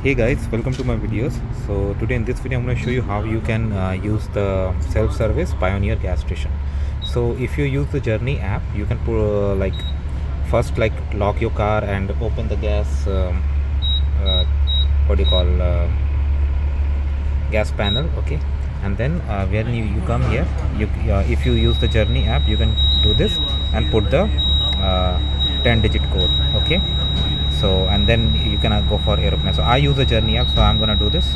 Hey guys, welcome to my videos. So today in this video I'm going to show you how you can use the self-service Pioneer gas station. So if you use the Journie app, you can put first lock your car and open the gas what do you call gas panel, okay? And then when you come here, if you use the Journie app, you can do this and put the 10-digit code, okay? So and then you can go for Aeroplan. So I use the Journie app, so I'm gonna do this.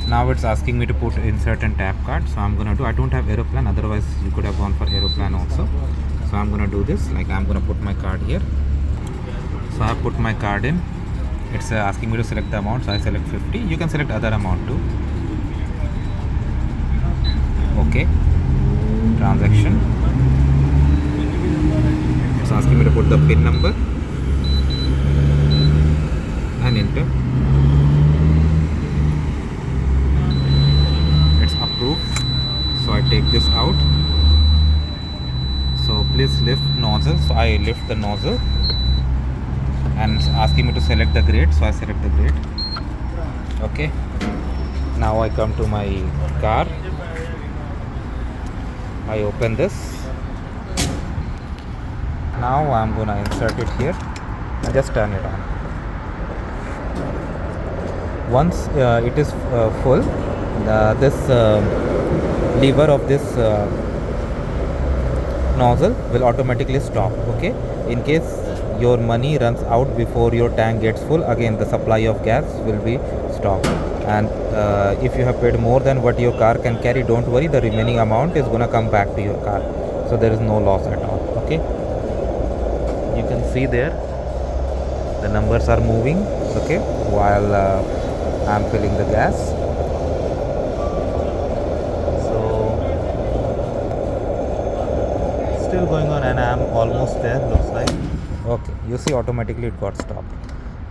Now it's asking me to put insert and tap card, so I'm gonna do. I don't have Aeroplan, otherwise you could have gone for Aeroplan also. So I'm gonna do this. I'm gonna put my card here. So I put my card in. It's asking me to select the amount, so I select 50. You can select other amount too. Okay. Transaction. It's asking me to put the PIN number and enter. It's approved, so I take this out. So please lift nozzle, so I lift the nozzle, and it's asking me to select the grade, so I select the grade. Okay, now I come to my car, I open this. Now I'm gonna insert it here and just turn it on. Once it is full, this lever of this nozzle will automatically stop, okay? In case your money runs out before your tank gets full, again the supply of gas will be stopped. And if you have paid more than what your car can carry, don't worry, the remaining amount is gonna come back to your car, so there is no loss at all, okay? You can see there the numbers are moving, okay, while I'm filling the gas. So still going on, and I'm almost there, looks like. Okay, you see automatically it got stopped.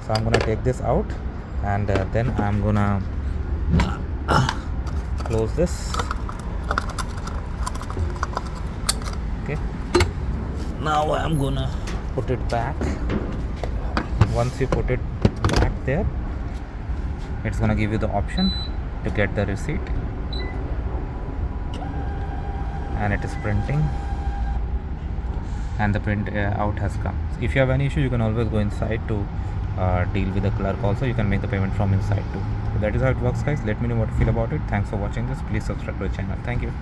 So I'm gonna take this out, and then I'm gonna close this. Okay, now I'm gonna put it back. Once you put it back there, it's gonna give you the option to get the receipt, and it is printing, and the print out has come. If you have any issue, you can always go inside to deal with the clerk also. You can make the payment from inside too. So that is how it works, guys. Let me know what you feel about it. Thanks for watching this. Please subscribe to the channel. Thank you.